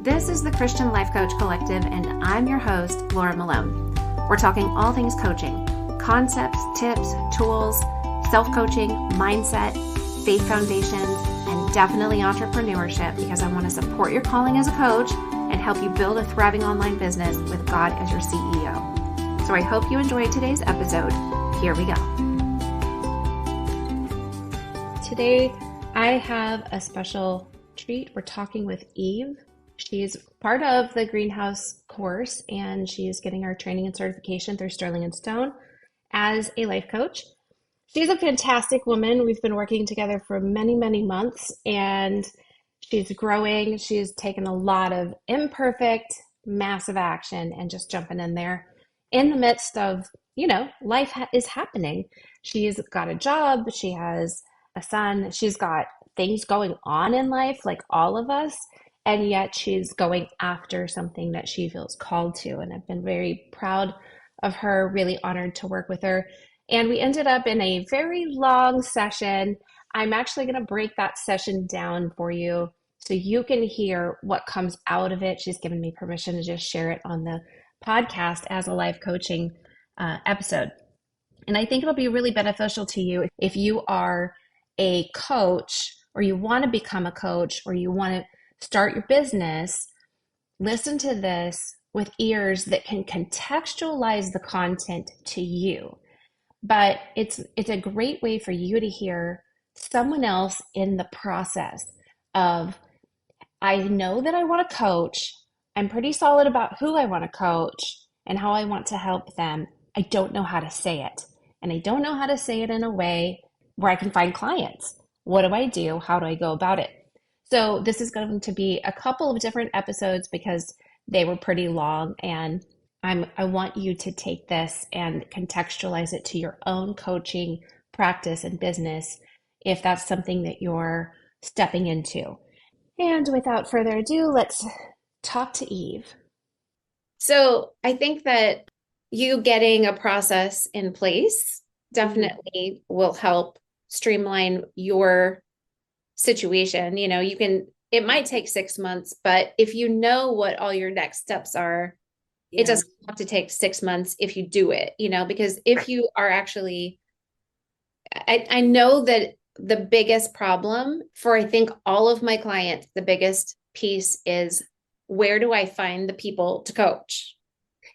This is the Christian Life Coach Collective, and I'm your host, Laura Malone. We're talking all things coaching, concepts, tips, tools, self-coaching, mindset, faith foundations, and definitely entrepreneurship, because I want to support your calling as a coach and help you build a thriving online business with God as your CEO. So I hope you enjoyed today's episode. Here we go. Today, I have a special treat. We're talking with Eve. She's part of the Greenhouse course, and she's getting her training and certification through Sterling & Stone as a life coach. She's a fantastic woman. We've been working together for many, many months, and she's growing. She's taken a lot of imperfect, massive action and just jumping in there in the midst of, life is happening. She's got a job. She has a son. She's got things going on in life like all of us. And yet she's going after something that she feels called to. And I've been very proud of her, really honored to work with her. And we ended up in a very long session. I'm actually going to break that session down for you so you can hear what comes out of it. She's given me permission to just share it on the podcast as a life coaching episode. And I think it'll be really beneficial to you if you are a coach, or you want to become a coach, or you want to start your business. Listen to this with ears that can contextualize the content to you. But it's a great way for you to hear someone else in the process of, I know that I want to coach. I'm pretty solid about who I want to coach and how I want to help them. I don't know how to say it. And I don't know how to say it in a way where I can find clients. What do I do? How do I go about it? So this is going to be a couple of different episodes because they were pretty long, and I want you to take this and contextualize it to your own coaching practice and business if that's something that you're stepping into. And without further ado, let's talk to Eve. So I think that you getting a process in place definitely will help streamline your situation. It might take 6 months, but if you know what all your next steps are, it doesn't have to take 6 months if you do it, because if you are actually, I know that the biggest problem for, I think, all of my clients, the biggest piece is, where do I find the people to coach?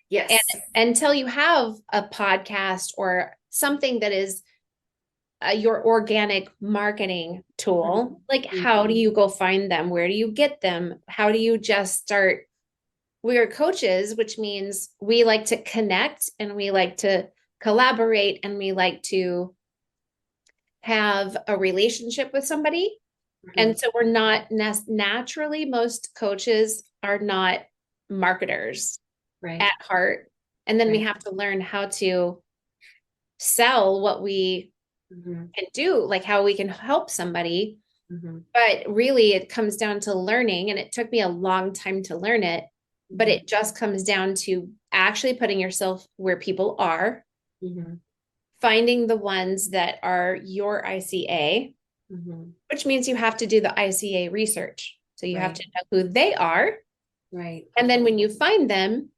Yes. And until you have a podcast or something that is your organic marketing tool, like how do you go find them? Where do you get them? How do you just start? We are coaches, which means we like to connect and we like to collaborate and we like to have a relationship with somebody. And so we're not naturally, most coaches are not marketers at heart. And then we have to learn how to sell what we can do, like how we can help somebody. But really it comes down to learning, and it took me a long time to learn it, but it just comes down to actually putting yourself where people are, finding the ones that are your ICA, which means you have to do the ICA research. So you have to know who they are. Right. And then when you find them,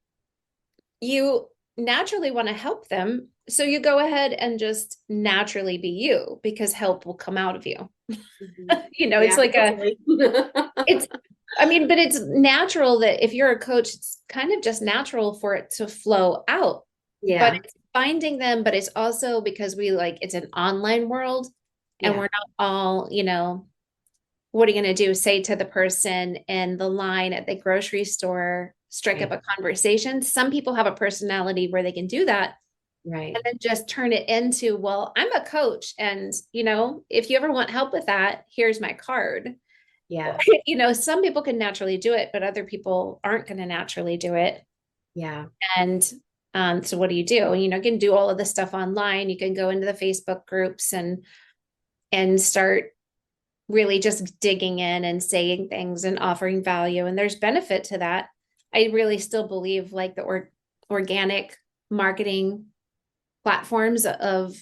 you naturally want to help them. So you go ahead and naturally be you, because help will come out of you. It's like but it's natural that if you're a coach, it's kind of just natural for it to flow out. Yeah. But it's finding them, but it's also because it's an online world, and we're not all, what are you going to do? Say to the person in the line at the grocery store, strike up a conversation. Some people have a personality where they can do that. Right. And then just turn it into, well, I'm a coach. And, if you ever want help with that, here's my card. Yeah. Some people can naturally do it, but other people aren't going to naturally do it. Yeah. And so what do? You can do all of this stuff online. You can go into the Facebook groups and start really just digging in and saying things and offering value. And there's benefit to that. I really still believe like the organic marketing platforms of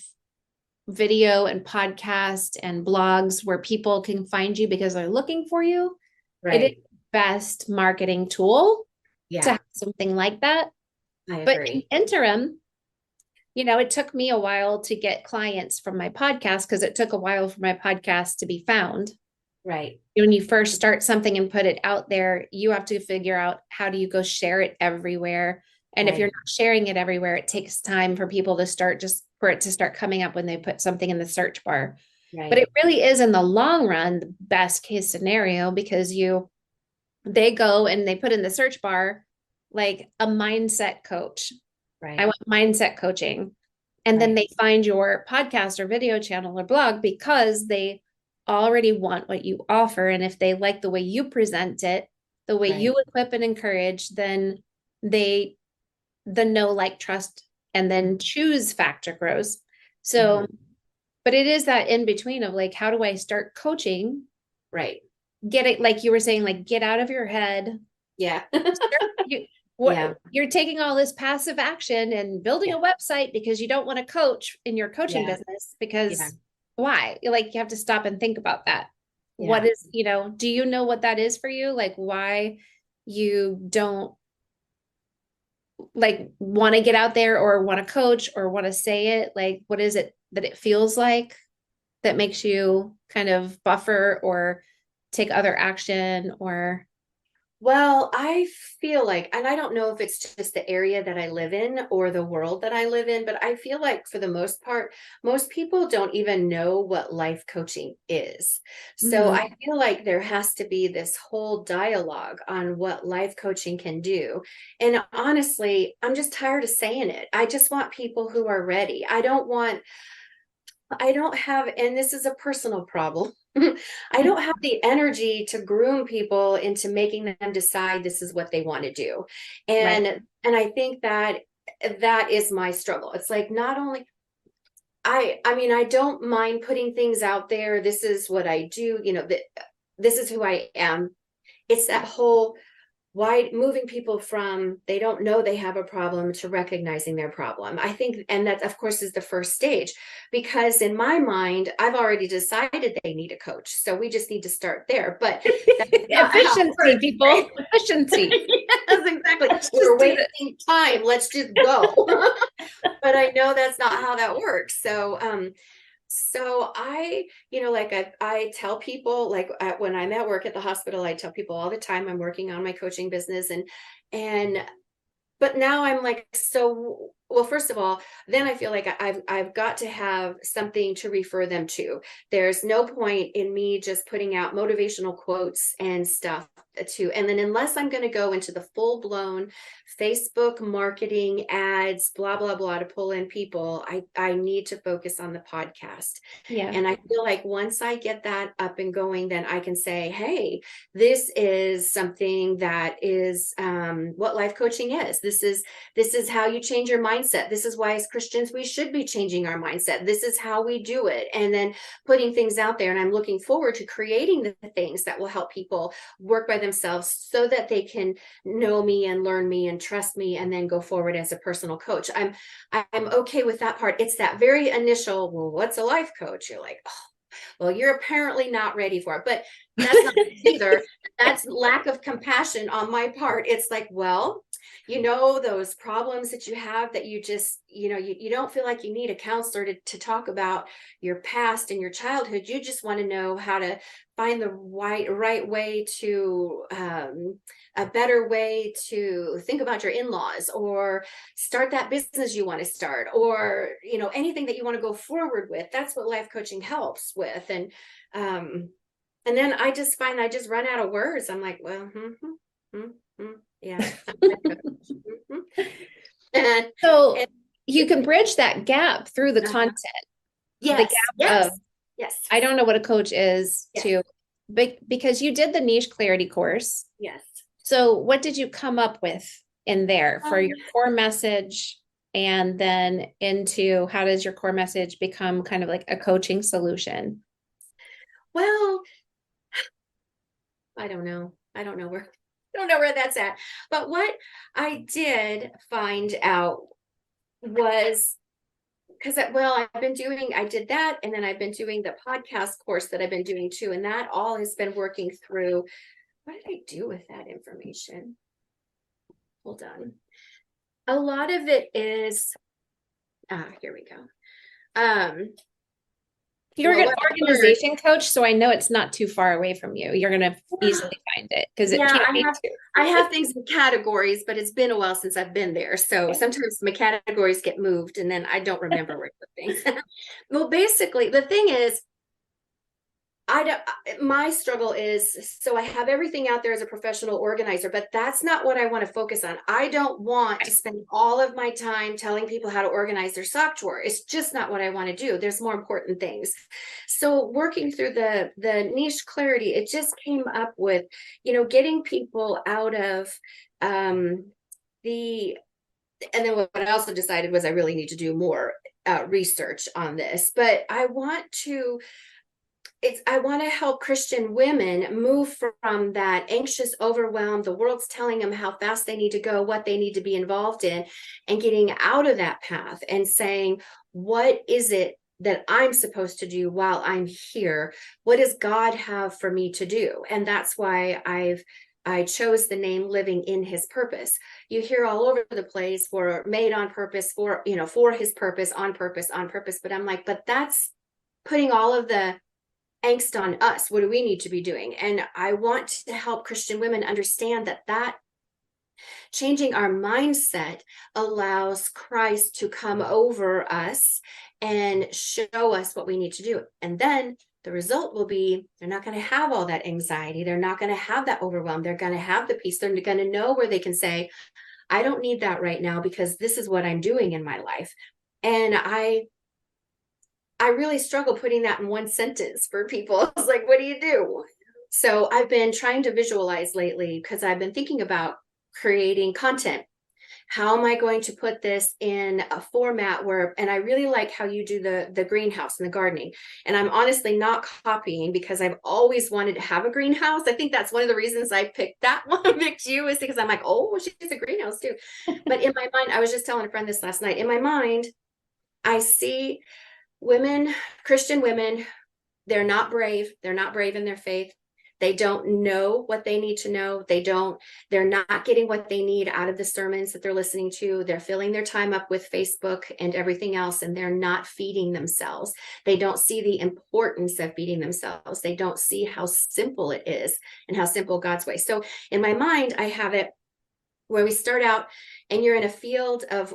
video and podcast and blogs where people can find you because they're looking for you. Right. It is best marketing tool to Yeah, have something like that. I But in agree. interim, it took me a while to get clients from my podcast because it took a while for my podcast to be found. Right. When you first start something and put it out there, you have to figure out how do you go share it everywhere. And if you're Right. not sharing it everywhere, it takes time for people to start just for it to start coming up when they put something in the search bar. But Right. it really is in the long run, the best case scenario because they go and they put in the search bar like a mindset coach. I Right. want mindset coaching. And then Right. they find your podcast or video channel or blog because they already want what you offer. And if they like the way you present it, the way Right. you equip and encourage, then they, the know, like, trust, and then choose factor grows. So, Mhm. but it is that in between of like, how do I start coaching? Right. Get it, like you were saying, like, get out of your head. Yeah. You, Yeah. you're taking all this passive action and building Yeah. a website because you don't want to coach in your coaching Yeah. business Yeah. because why? Like you have to stop and think about that. What Yeah. is, do you know what that is for you? Like why you don't like want to get out there or want to coach or want to say it? Like what is it that it feels like that makes you kind of buffer or take other action or Well, I feel like, and I don't know if it's just the area that I live in or the world that I live in, but I feel like for the most part, most people don't even know what life coaching is. So Mhm. I feel like there has to be this whole dialogue on what life coaching can do. And honestly, I'm just tired of saying it. I just want people who are ready. I don't have, and this is a personal problem. I don't have the energy to groom people into making them decide this is what they want to do. Right. And I think that that is my struggle. It's like not only I mean I don't mind putting things out there. This is what I do, this is who I am. It's that whole why moving people from they don't know they have a problem to recognizing their problem. I think, and that of course is the first stage, because in my mind I've already decided they need a coach, so we just need to start there, but that's not how it Efficiency, works, right? people. Efficiency. Yes, exactly. Let's We're just do this. wasting time, let's just go. But I know that's not how that works. So like I tell people, like when I'm at work at the hospital, I tell people all the time I'm working on my coaching business, and but now I'm like, so well, first of all, then I feel like I've got to have something to refer them to. There's no point in me just putting out motivational quotes and stuff and then unless I'm going to go into the full blown Facebook marketing ads, blah blah blah, to pull in people, I need to focus on the podcast. Yeah. And I feel like once I get that up and going, then I can say, hey, this is something that is what life coaching is. This is how you change your mindset. This is why as Christians we should be changing our mindset. This is how we do it. And then putting things out there. And I'm looking forward to creating the things that will help people work by themselves so that they can know me and learn me and trust me and then go forward as a personal coach. I'm okay with that part. It's that very initial, well, what's a life coach? You're like, oh, well, you're apparently not ready for it. But that's not either. That's lack of compassion on my part. It's like, well, those problems that you have that you just, you don't feel like you need a counselor to talk about your past and your childhood. You just want to know how to find the right way to a better way to think about your in-laws or start that business you want to start, or anything that you want to go forward with. That's what life coaching helps with. And then I just find I just run out of words. I'm like, well, yeah. and, So and you can bridge that gap through the uh-huh. content, the Yes, gap yes, of yes, I don't know what a coach is yes, to, but because you did the niche clarity course. yes. So what did you come up with in there for Um, your core message? And then into how does your core message become kind of like a coaching solution? well, I don't know. I don't know where that's at. But what I did find out was because I did that, and then I've been doing the podcast course that I've been doing too, and that all has been working through what did I do with that information? Hold on. A lot of it is, here we go. You're Well, an what I learned, organization coach, so I know it's not too far away from you. You're gonna easily find it because it yeah, can't be too. I have things in categories, but it's been a while since I've been there. So sometimes my categories get moved and then I don't remember where the things. Well, basically, the thing is, my struggle is, so I have everything out there as a professional organizer, but that's not what I want to focus on. I don't want to spend all of my time telling people how to organize their sock drawer. It's just not what I want to do. There's more important things. So working through the niche clarity, it just came up with, getting people out of the, and then what I also decided was I really need to do more research on this, but I want to help Christian women move from that anxious, overwhelmed, the world's telling them how fast they need to go, what they need to be involved in, and getting out of that path and saying, what is it that I'm supposed to do while I'm here? What does God have for me to do? And that's why I chose the name Living in His Purpose. You hear all over the place, for made on purpose, for His purpose, on purpose, on purpose. But I'm like, but that's putting all of the angst on us. What do we need to be doing? And I want to help Christian women understand that changing our mindset allows Christ to come over us and show us what we need to do. And then the result will be, they're not going to have all that anxiety. They're not going to have that overwhelm. They're going to have the peace. They're going to know where they can say, I don't need that right now because this is what I'm doing in my life. And I really struggle putting that in one sentence for people. I was like, what do you do? So I've been trying to visualize lately because I've been thinking about creating content. How am I going to put this in a format where, and I really like how you do the greenhouse and the gardening. And I'm honestly not copying because I've always wanted to have a greenhouse. I think that's one of the reasons I picked that one, picked you, is because I'm like, oh, she has a greenhouse too. But in my mind, I was just telling a friend this last night, in my mind, I see women, Christian women, they're not brave. They're not brave in their faith. They don't know what they need to know. They're not getting what they need out of the sermons that they're listening to. They're filling their time up with Facebook and everything else, and they're not feeding themselves. They don't see the importance of feeding themselves. They don't see how simple it is and how simple God's way. So in my mind, I have it where we start out and you're in a field of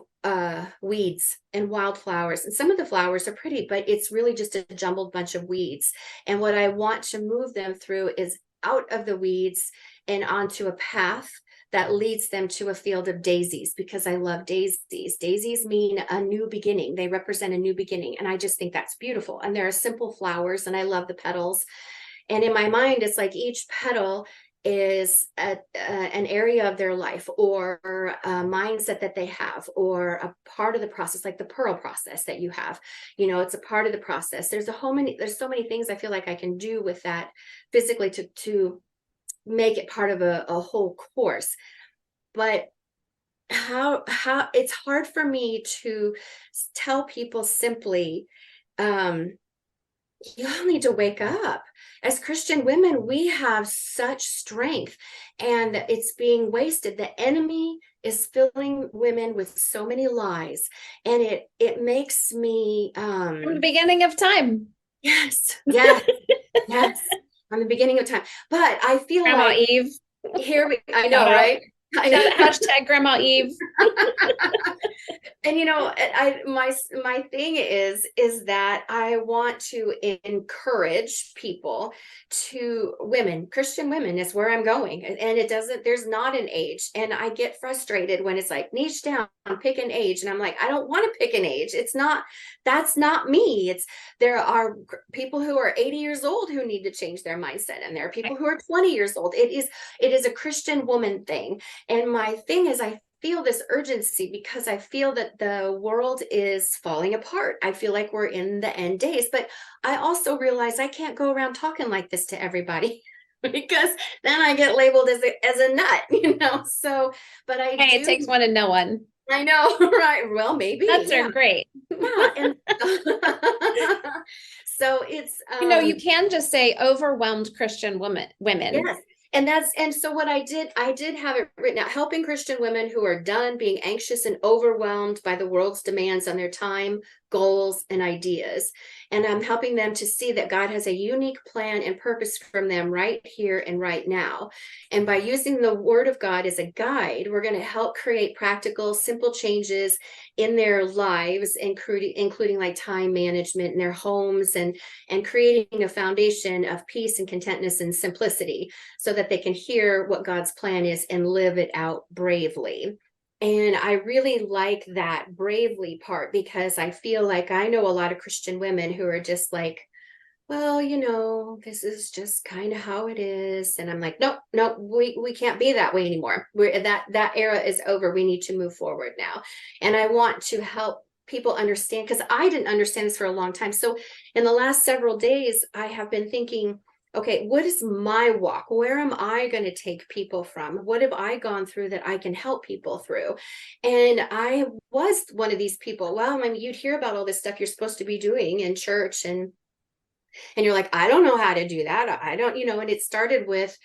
weeds and wildflowers. And some of the flowers are pretty, but it's really just a jumbled bunch of weeds. And what I want to move them through is out of the weeds and onto a path that leads them to a field of daisies, because I love daisies. Daisies mean a new beginning. They represent a new beginning. And I just think that's beautiful. And they're simple flowers, and I love the petals. And in my mind, it's like each petal is an area of their life, or a mindset that they have, or a part of the process, like the pearl process that you have. It's a part of the process. There's so many things I feel like I can do with that physically to make it part of a whole course. But how it's hard for me to tell people simply, you all need to wake up. As Christian women, we have such strength, and it's being wasted. The enemy is filling women with so many lies, and it makes me From the beginning of time. yes from the beginning of time. But I feel Grandma like Eve. I know, right? Hashtag Grandma Eve. And my thing is that I want to encourage people, Christian women is where I'm going. And there's not an age. And I get frustrated when it's like, niche down, pick an age. And I'm like, I don't want to pick an age. That's not me. There are people who are 80 years old who need to change their mindset. And there are people who are 20 years old. It is a Christian woman thing. And my thing is, I feel this urgency because I feel that the world is falling apart. I feel like we're in the end days, but I also realize I can't go around talking like this to everybody because then I get labeled as a nut, so, but it takes one to know one. I know, right? Well, maybe. Nuts are great. Yeah. And so it's, you can just say overwhelmed Christian women. Yes. And so what I did have it written out, helping Christian women who are done being anxious and overwhelmed by the world's demands on their time, goals, and ideas. And I'm helping them to see that God has a unique plan and purpose from them right here and right now. And by using the Word of God as a guide, we're going to help create practical, simple changes in their lives, including like time management in their homes, and creating a foundation of peace and contentness and simplicity, so that they can hear what God's plan is and live it out bravely. And I really like that bravely part, because I feel like I know a lot of Christian women who are just like, well, this is just kind of how it is. And I'm like, nope, nope, we can't be that way anymore. That era is over. We need to move forward now. And I want to help people understand, because I didn't understand this for a long time. So in the last several days, I have been thinking, okay, what is my walk? Where am I going to take people from? What have I gone through that I can help people through? And I was one of these people. Well, I mean, you'd hear about all this stuff you're supposed to be doing in church, and you're like, I don't know how to do that. I don't, and it started with,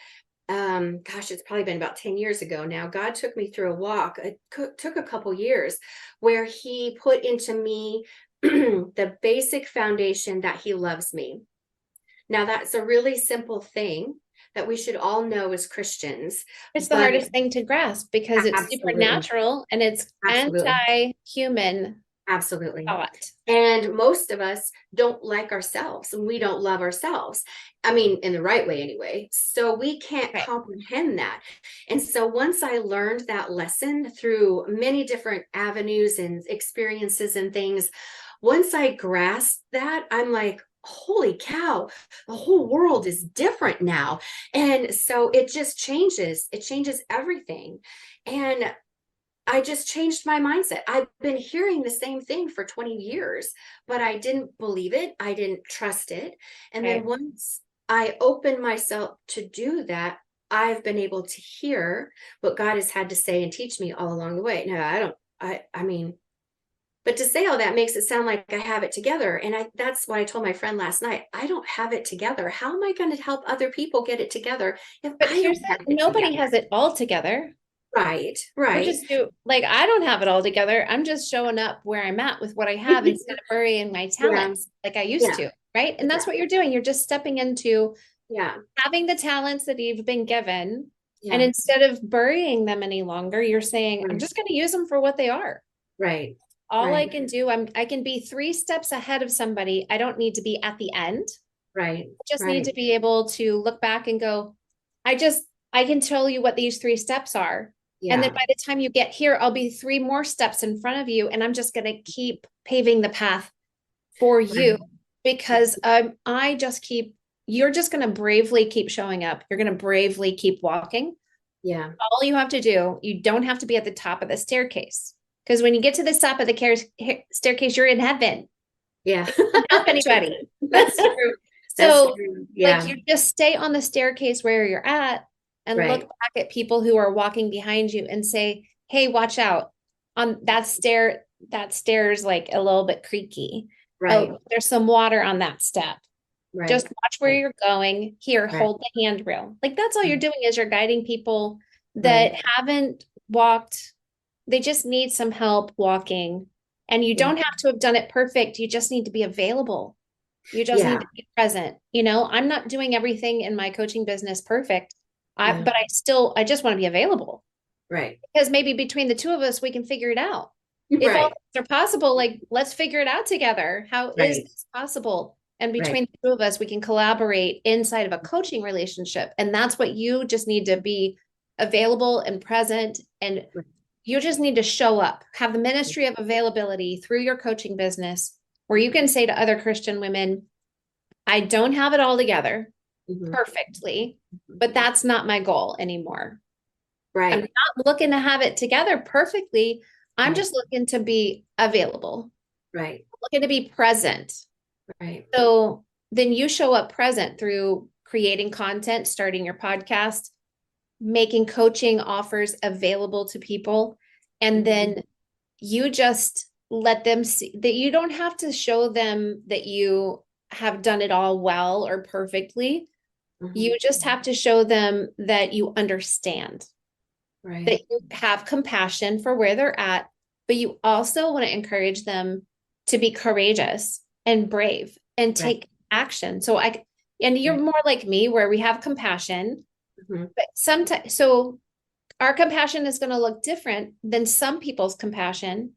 gosh, it's probably been about 10 years ago now. God took me through a walk. It took a couple years, where he put into me the basic foundation that he loves me. Now, that's a really simple thing that we should all know as Christians. It's the hardest thing to grasp, because it's Absolutely. supernatural and it's Absolutely. anti-human Absolutely. thought. And most of us don't like ourselves, and we don't love ourselves. I mean, in the right way anyway. So we can't comprehend that. And so once I learned that lesson through many different avenues and experiences and things, once I grasped that, I'm like, holy cow, the whole world is different now. And so it just changes. It changes everything. And I just changed my mindset. I've been hearing the same thing for 20 years, but I didn't believe it. I didn't trust it. And then once I opened myself to do that, I've been able to hear what God has had to say and teach me all along the way. Now, I mean, but to say all that makes it sound like I have it together. And that's what I told my friend last night. I don't have it together. How am I going to help other people get it together if But I here's don't have it nobody together? has it all together. Right, We're right. just I don't have it all together. I'm just showing up where I'm at with what I have instead of burying my talents like I used to. Right. And that's what you're doing. You're just stepping into having the talents that you've been given. And instead of burying them any longer, you're saying, I'm just going to use them for what they are. Right. All I can do, I can be 3 steps ahead of somebody. I don't need to be at the end. Right. I just need to be able to look back and go, I can tell you what these 3 steps are. And then by the time you get here, I'll be 3 more steps in front of you. And I'm just going to keep paving the path for you, because you're just going to bravely keep showing up. You're going to bravely keep walking. Yeah. All you have to do, you don't have to be at the top of the staircase. Because when you get to the top of the staircase, you're in heaven. Yeah. Don't help anybody. That's true. So like you just stay on the staircase where you're at and look back at people who are walking behind you and say, hey, watch out. On that stair's like a little bit creaky. Right. Oh, there's some water on that step. Right. Just watch where you're going. Here, hold the handrail. Like that's all you're doing, is you're guiding people that haven't walked. They just need some help walking. And you don't have to have done it perfect. You just need to be available. You just need to be present. I'm not doing everything in my coaching business perfect. But I just want to be available. Right. Because maybe between the two of us, we can figure it out. If all things are possible, like let's figure it out together. How is this possible? And between the two of us, we can collaborate inside of a coaching relationship. And that's what you just need to be available and present. And you just need to show up, have the ministry of availability through your coaching business, where you can say to other Christian women, I don't have it all together perfectly, but that's not my goal anymore. Right. I'm not looking to have it together perfectly. I'm just looking to be available. Right. Looking to be present. Right. So then you show up present through creating content, starting your podcast, making coaching offers available to people. And then you just let them see that you don't have to show them that you have done it all well or perfectly. You just have to show them that you understand, Right. that you have compassion for where they're at, but you also want to encourage them to be courageous and brave and take action. And you're more like me, where we have compassion, but sometimes, so our compassion is going to look different than some people's compassion,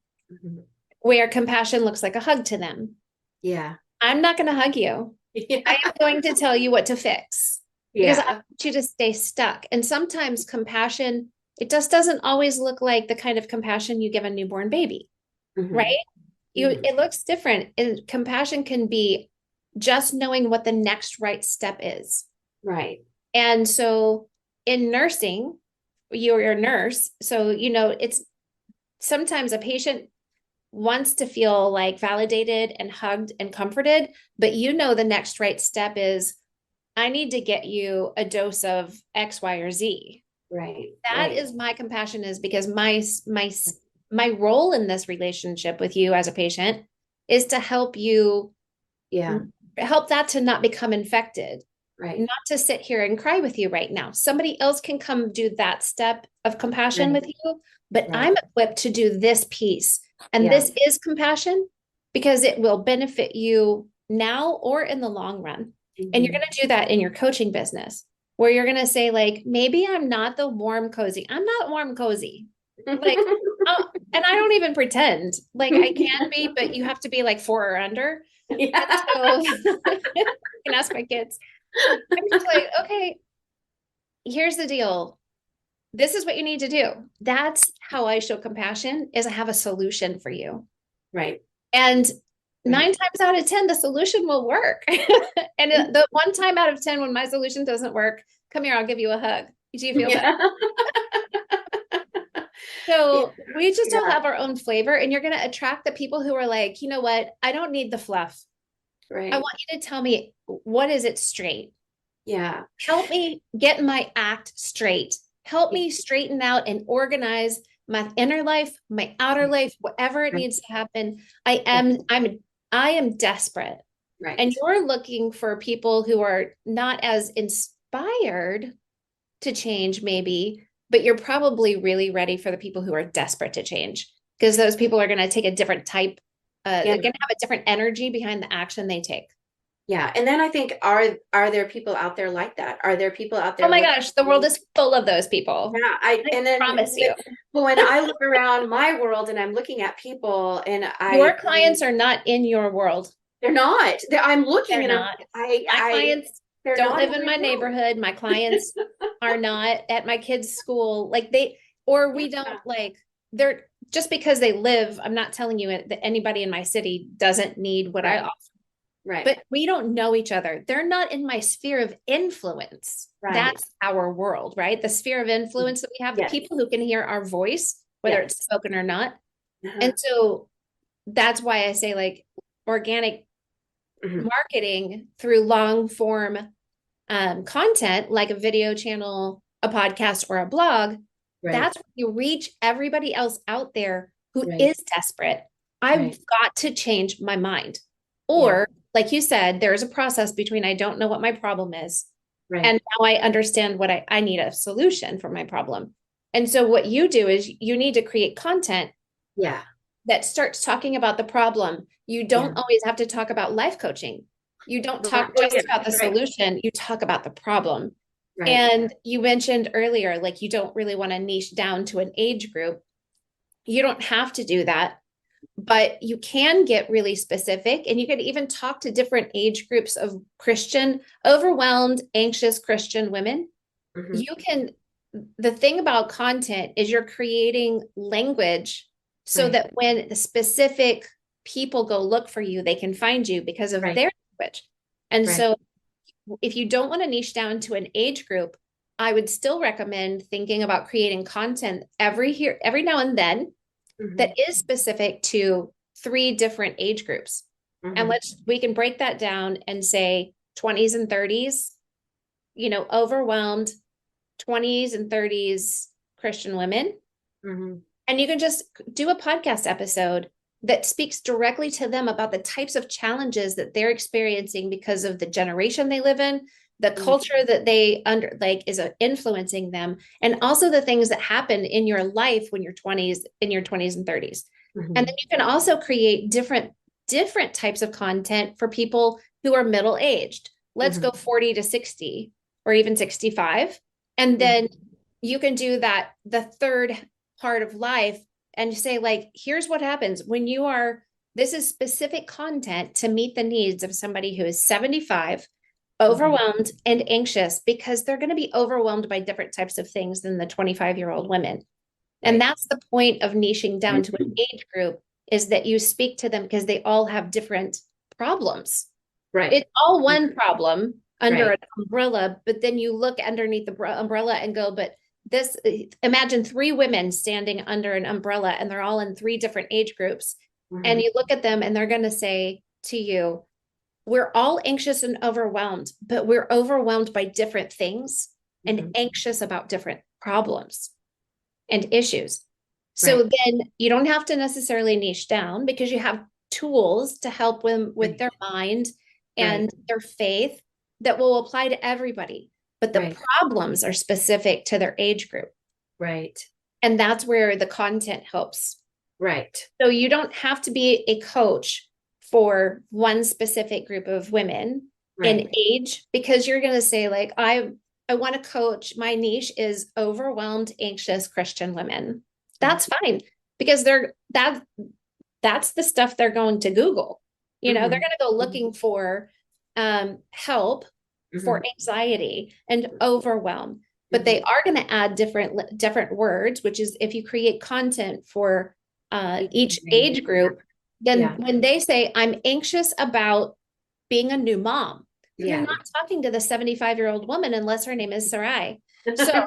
where compassion looks like a hug to them. Yeah. I'm not going to hug you. Yeah. I am going to tell you what to fix, because I want you to stay stuck. And sometimes compassion, it just doesn't always look like the kind of compassion you give a newborn baby, right? It looks different. And compassion can be just knowing what the next right step is. Right. And so in nursing, you're a nurse. So, it's sometimes a patient wants to feel like validated and hugged and comforted, but the next right step is, I need to get you a dose of X, Y, or Z. Right. That is my compassion, is because my role in this relationship with you as a patient is to help you, help that to not become infected, not to sit here and cry with you right now. Somebody else can come do that step of compassion with you, but I'm equipped to do this piece. And this is compassion because it will benefit you now or in the long run. And you're going to do that in your coaching business, where you're going to say, like, maybe I'm not the warm, cozy. I'm not warm, cozy. Like, and I don't even pretend like I can be, but you have to be like 4 or under. Yeah. So you can ask my kids. I'm just like, okay, here's the deal. This is what you need to do. That's how I show compassion, is I have a solution for you. Right. And 9 times out of 10, the solution will work. And the 1 time out of 10, when my solution doesn't work, come here, I'll give you a hug. Do you feel that? So we just all have our own flavor, and you're going to attract the people who are like, you know what? I don't need the fluff. Right. I want you to tell me, what is it straight? Yeah. Help me get my act straight. Help me straighten out and organize my inner life, my outer life, whatever it needs to happen. I am desperate. Right. And you're looking for people who are not as inspired to change, maybe, but you're probably really ready for the people who are desperate to change, because those people are going to take a different type. They're going to have a different energy behind the action they take. Yeah. And then I think, are there people out there like that? Are there people out there? Oh my gosh, the world is full of those people. Yeah. I promise you. But when I look around my world and I'm looking at people, and your clients are not in your world. They're not. I'm looking at them. My clients don't live in my neighborhood. My clients are not at my kids' school. Like we don't like, they're just because they live. I'm not telling you that anybody in my city doesn't need what I offer. Right. But we don't know each other. They're not in my sphere of influence. Right. That's our world, right? The sphere of influence that we have, the people who can hear our voice, whether it's spoken or not. And so that's why I say, like, organic marketing through long form content, like a video channel, a podcast, or a blog. That's where you reach everybody else out there who is desperate. I've got to change my mind. Or like you said, there's a process between I don't know what my problem is, and now I understand what I need a solution for my problem. And so what you do is you need to create content that starts talking about the problem. You don't always have to talk about life coaching. You don't talk just about the solution. You talk about the problem. And you mentioned earlier, like, you don't really want to niche down to an age group. You don't have to do that. But you can get really specific, and you can even talk to different age groups of Christian, overwhelmed, anxious Christian women. The thing about content is you're creating language so that when the specific people go look for you, they can find you because of their language. And so if you don't want to niche down to an age group, I would still recommend thinking about creating content every now and then that is specific to 3 different age groups. And we can break that down and say 20s and 30s, overwhelmed 20s and 30s Christian women. And you can just do a podcast episode that speaks directly to them about the types of challenges that they're experiencing because of the generation they live in, the culture that they is influencing them, and also the things that happen in your life when you're 20s, in your 20s and 30s. And then you can also create different types of content for people who are middle aged. Let's go 40 to 60 or even 65. And then you can do that the third part of life and say, like, here's what happens when you are, this is specific content to meet the needs of somebody who is 75, overwhelmed and anxious, because they're going to be overwhelmed by different types of things than the 25-year-old women. And that's the point of niching down to an age group, is that you speak to them because they all have different problems. Right. It's all one problem under an umbrella, but then you look underneath the umbrella and go, but this, imagine 3 women standing under an umbrella and they're all in 3 different age groups. And you look at them and they're going to say to you, we're all anxious and overwhelmed, but we're overwhelmed by different things and anxious about different problems and issues. So then you don't have to necessarily niche down, because you have tools to help them with their mind and their faith that will apply to everybody. But the problems are specific to their age group. Right. And that's where the content helps. Right. So you don't have to be a coach for one specific group of women in age, because you're going to say, like, I want to coach, my niche is overwhelmed, anxious Christian women. That's fine, because that's the stuff they're going to Google. They're going to go looking for help for anxiety and overwhelm, but they are going to add different words, which is, if you create content for each age group, then when they say, I'm anxious about being a new mom, you're not talking to the 75-year-old woman unless her name is Sarai. So,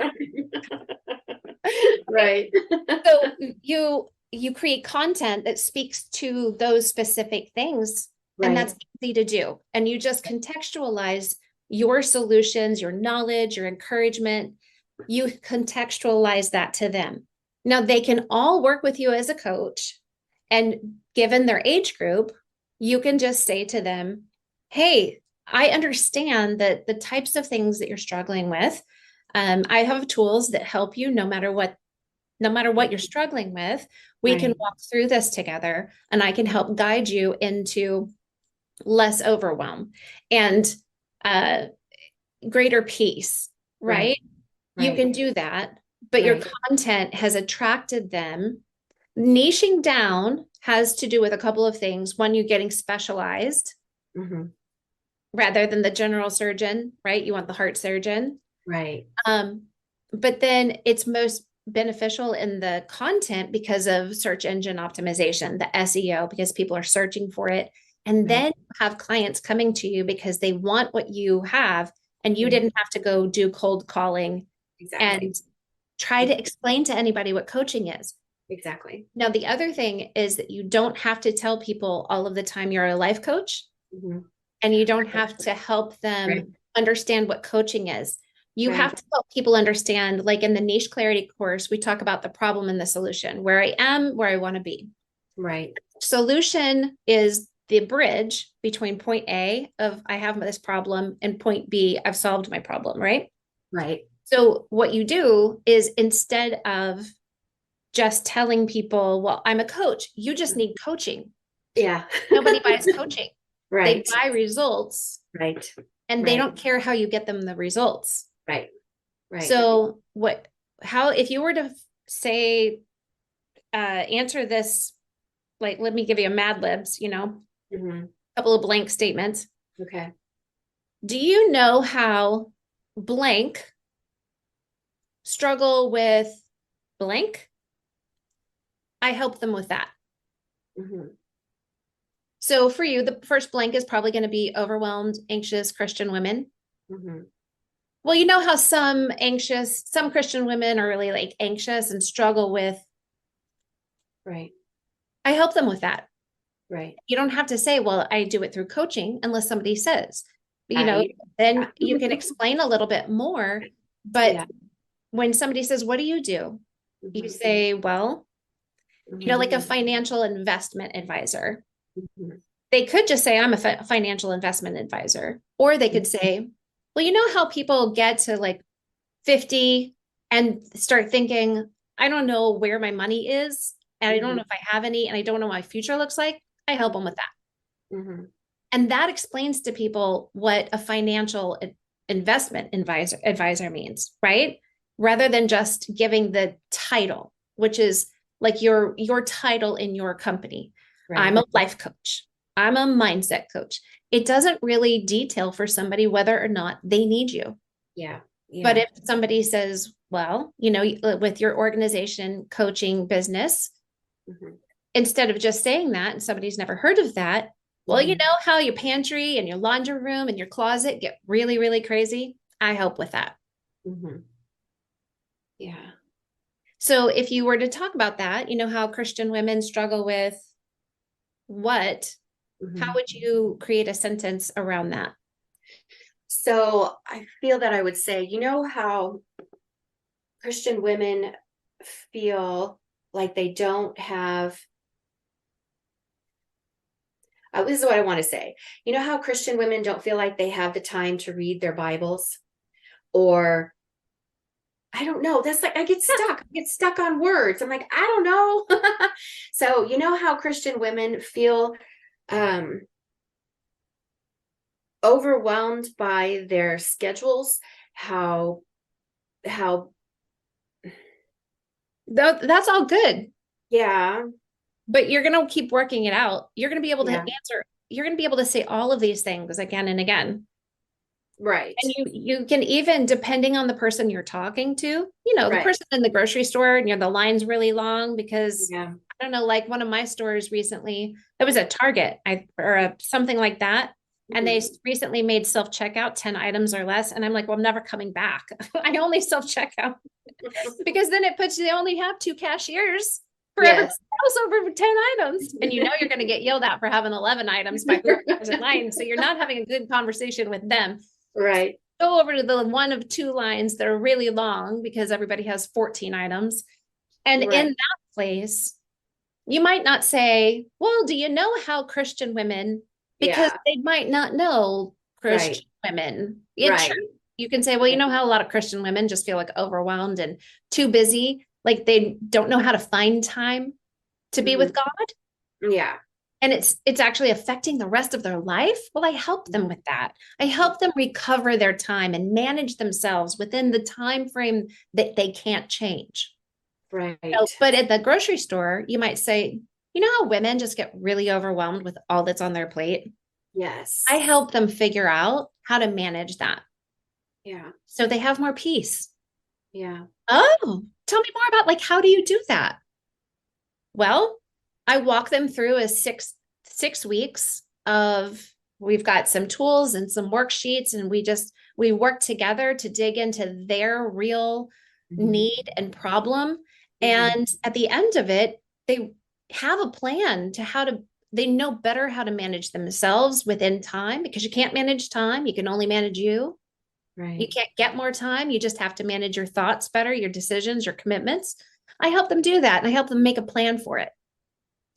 so you create content that speaks to those specific things, and that's easy to do. And you just contextualize your solutions, your knowledge, your encouragement. You contextualize that to them. Now, they can all work with you as a coach, and given their age group, you can just say to them, hey, I understand that the types of things that you're struggling with, I have tools that help you no matter what you're struggling with. We can walk through this together, and I can help guide you into less overwhelm and greater peace, right? You can do that, but your content has attracted them. Niching down has to do with a couple of things. One, you getting specialized rather than the general surgeon, right? You want the heart surgeon. Right. But then it's most beneficial in the content because of search engine optimization, the SEO, because people are searching for it. And then you have clients coming to you because they want what you have, and you didn't have to go do cold calling and try to explain to anybody what coaching is. Exactly. Now, the other thing is that you don't have to tell people all of the time you're a life coach, and you don't have to help them understand what coaching is. You have to help people understand, like in the niche clarity course, we talk about the problem and the solution, where I am, where I want to be. Right. Solution is the bridge between point A of I have this problem and point B, I've solved my problem, right? Right. So what you do is, instead of just telling people, well, I'm a coach, you just need coaching. Yeah. Nobody buys coaching. Right. They buy results. Right. And they don't care how you get them the results. Right. Right. So if you were to say, answer this, like, let me give you a Mad Libs, a couple of blank statements. Okay. Do you know how blank struggle with blank? I help them with that. So for you, the first blank is probably going to be overwhelmed, anxious Christian women. Well, you know how some Christian women are really like anxious and struggle with. Right. I help them with that. Right. You don't have to say, well, I do it through coaching, unless somebody says, then you can explain a little bit more. But when somebody says, what do? You say, well, like a financial investment advisor. They could just say, I'm a financial investment advisor, or they could say, Well, you know how people get to like 50 and start thinking, I don't know where my money is, and I don't know if I have any, and I don't know what my future looks like. I help them with that. Mm-hmm. And that explains to people what a financial investment advisor means, right? Rather than just giving the title, which is like your title in your company. Right. I'm a life coach. I'm a mindset coach. It doesn't really detail for somebody whether or not they need you. Yeah. Yeah. But if somebody says, well, you know, with your organization, coaching, business, instead of just saying that and somebody's never heard of that, well, you know how your pantry and your laundry room and your closet get really, really crazy? I help with that. Yeah. So if you were to talk about that, you know how Christian women struggle with what, how would you create a sentence around that? So I feel that I would say, you know how Christian women feel like they don't have, this is what I want to say. You know how Christian women don't feel like they have the time to read their Bibles? Or I don't know. That's like, I get stuck on words. I'm like, I don't know. So, you know how Christian women feel overwhelmed by their schedules, how that's all good. Yeah. But you're going to keep working it out. You're going to be able to answer, you're going to be able to say all of these things again and again. Right. And you can even, depending on the person you're talking to, you know, the person in the grocery store, and the line's really long because I don't know, like one of my stores recently, it was a Target or something like that. And they recently made self-checkout 10 items or less. And I'm like, well, I'm never coming back. I only self-checkout because then they only have 2 cashiers for every else over 10 items. And you know, you're going to get yelled at for having 11 items by whoever's in line. So you're not having a good conversation with them. Right. Go over to the one of 2 lines that are really long because everybody has 14 items. And in that place, you might not say, well, do you know how Christian women, because they might not know Christian women. You can say, well, you know how a lot of Christian women just feel like overwhelmed and too busy, like they don't know how to find time to be with God. Yeah. And it's actually affecting the rest of their life. Well, I help them with that. I help them recover their time and manage themselves within the time frame that they can't change. Right. But at the grocery store, you might say, you know how women just get really overwhelmed with all that's on their plate? Yes. I help them figure out how to manage that. Yeah. So they have more peace. Yeah. Oh, tell me more about like, how do you do that? Well, I walk them through a six weeks of, we've got some tools and some worksheets, and we work together to dig into their real need and problem. And at the end of it, they have a plan to they know better how to manage themselves within time, because you can't manage time. You can only manage you. Right. You can't get more time. You just have to manage your thoughts better, your decisions, your commitments. I help them do that, and I help them make a plan for it.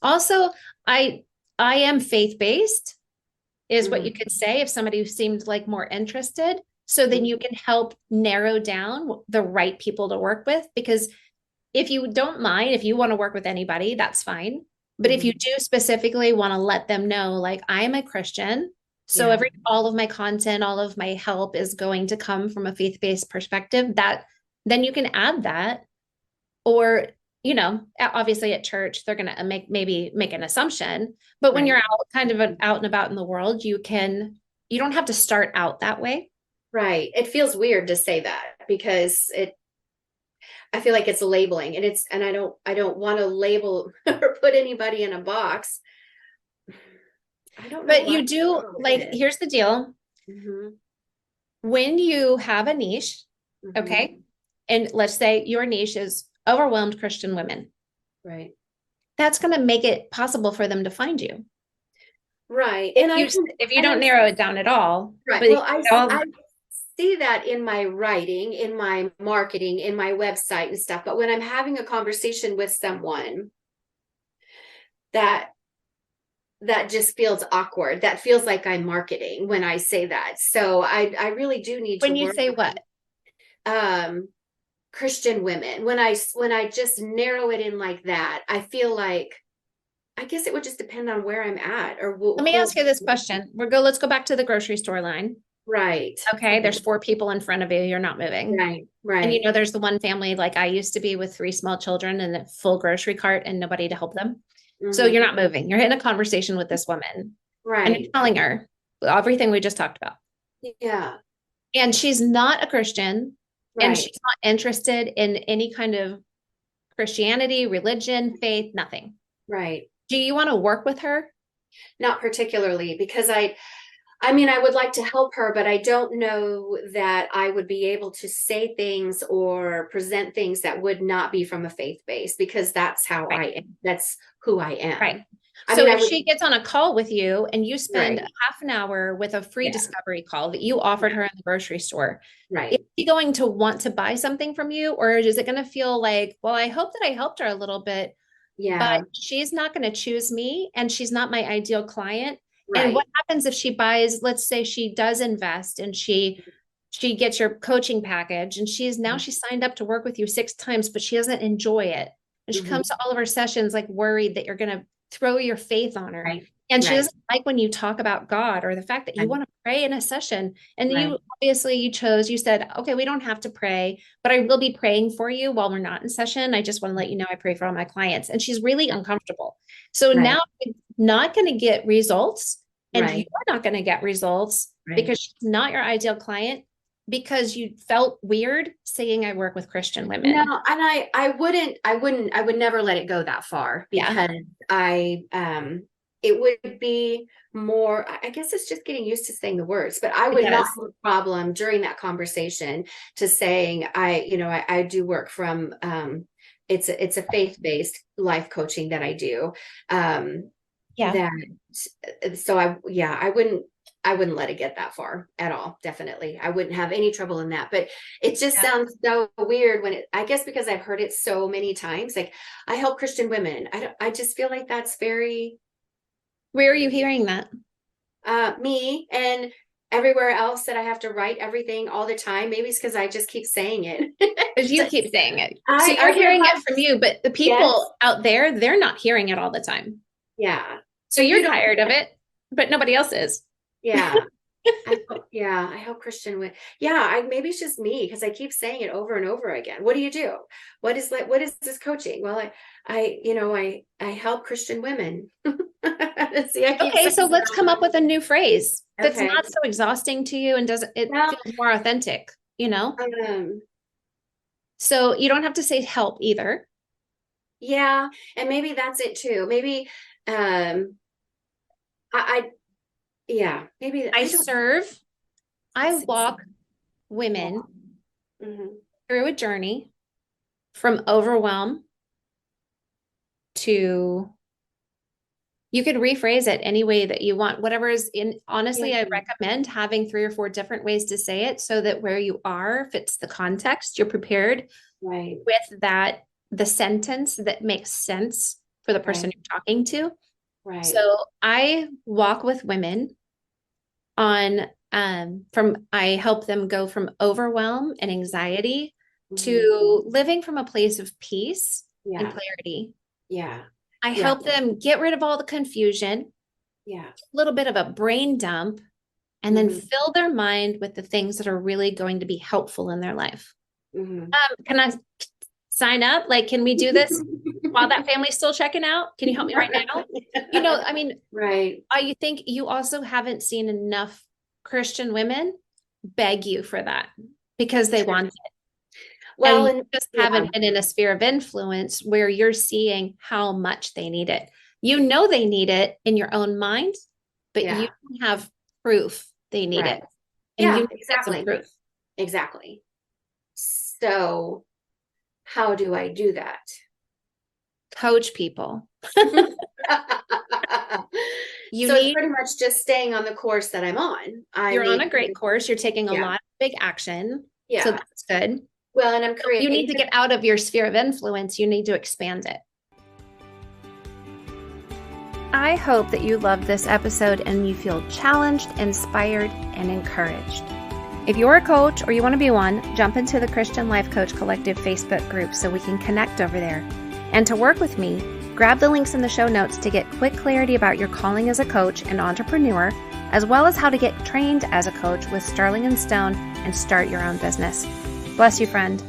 Also, I am faith-based, is what you could say if somebody who seemed like more interested. So then you can help narrow down the right people to work with, because if you don't mind, if you want to work with anybody, that's fine. But if you do specifically want to let them know, like, I'm a Christian, so all of my content, all of my help is going to come from a faith-based perspective, then you can add that. Or, you know, obviously at church, they're going to make an assumption, but when you're out and about in the world, you don't have to start out that way. Right. It feels weird to say that because I feel like it's labeling, and I don't want to label or put anybody in a box. I don't know. But you do, like, here's the deal. When you have a niche, okay, and let's say your niche is overwhelmed Christian women. Right. That's going to make it possible for them to find you. Right. If you don't narrow it down at all. Right. But well, I see that in my writing, in my marketing, in my website and stuff. But when I'm having a conversation with someone that that just feels awkward. That feels like I'm marketing when I say that. So I really do need to When you work say what? Christian women. When I just narrow it in like that, I feel like, I guess it would just depend on where I'm at or Let me ask you this question. Let's go back to the grocery store line. Right. Okay. There's 4 people in front of you. You're not moving. Right. And Right. there's the one family like I used to be with 3 small children and a full grocery cart and nobody to help them. So Mhm. you're not moving. You're in a conversation with this woman and Right. you're telling her everything we just talked about. Yeah. And she's not a Christian and Right. she's not interested in any kind of Christianity, religion, faith, nothing. Right. Do you want to work with her? Not particularly, because I mean, I would like to help her, but I don't know that I would be able to say things or present things that would not be from a faith base, because that's how I am. That's who I am. Right. I So mean, if she gets on a call with you and you spend Right. half an hour with a free Yeah. discovery call that you offered her in the grocery store, Right. is she going to want to buy something from you? Or is it going to feel like, well, I hope that I helped her a little bit, Yeah. but she's not going to choose me and she's not my ideal client. Right. And what happens if she buys, let's say she does invest and she gets your coaching package and she's signed up to work with you 6 times, but she doesn't enjoy it. And she Mhm. comes to all of her sessions like worried that you're going to throw your faith on her. Right. And she Right. doesn't like when you talk about God or the fact that you Right. want to pray in a session. And Right. you obviously you said, okay, we don't have to pray, but I will be praying for you while we're not in session. I just want to let you know I pray for all my clients. And she's really uncomfortable. So Right. now you're not going to get results and Right. you're not going to get results Right. because she's not your ideal client because you felt weird saying I work with Christian women. No, and I would never let it go that far, because it would be more, I guess it's just getting used to saying the words, but I would not have a problem during that conversation to saying, I do work from, it's a faith-based life coaching that I do. So I wouldn't let it get that far at all. Definitely. I wouldn't have any trouble in that, but it just sounds so weird I guess because I've heard it so many times, like I help Christian women. I just feel like that's very. Where are you hearing that? Me and everywhere else that I have to write everything all the time. Maybe it's because I just keep saying it. Because you keep saying it. So you're hearing it from you, but the people out there, they're not hearing it all the time. Yeah. So you're tired of it, but nobody else is. Yeah. I help Christian women. Maybe it's just me because I keep saying it over and over again. What do you do? What is this coaching? Well, I help Christian women. See, okay, so let's come up with a new phrase that's Okay. not so exhausting to you and feels more authentic, So you don't have to say help either. Yeah, and maybe that's it too. Maybe maybe I walk women through a journey from overwhelm to, you could rephrase it any way that you want, whatever is honestly, I recommend having 3 or 4 different ways to say it so that where you are fits the context, you're prepared with the sentence that makes sense for the person you're talking to. Right. So I walk with women on I help them go from overwhelm and anxiety to living from a place of peace and clarity. Yeah. I help them get rid of all the confusion. Yeah. A little bit of a brain dump and then fill their mind with the things that are really going to be helpful in their life. Can I sign up? Like, can we do this while that family's still checking out? Can you help me right now? I think you also haven't seen enough Christian women beg you for that because they want it. Well, and you just haven't been in a sphere of influence where you're seeing how much they need it. You know they need it in your own mind, but you don't have proof they need it. And you get some proof. Exactly. So how do I do that? Coach people. It's pretty much just staying on the course that I'm on. You're on a great course. You're taking a lot of big action. Yeah. So that's good. Well, and I'm creating. You need to get out of your sphere of influence. You need to expand it. I hope that you loved this episode and you feel challenged, inspired, and encouraged. If you're a coach or you want to be one, jump into the Christian Life Coach Collective Facebook group so we can connect over there. And to work with me, grab the links in the show notes to get quick clarity about your calling as a coach and entrepreneur, as well as how to get trained as a coach with Sterling & Stone and start your own business. Bless you, friend.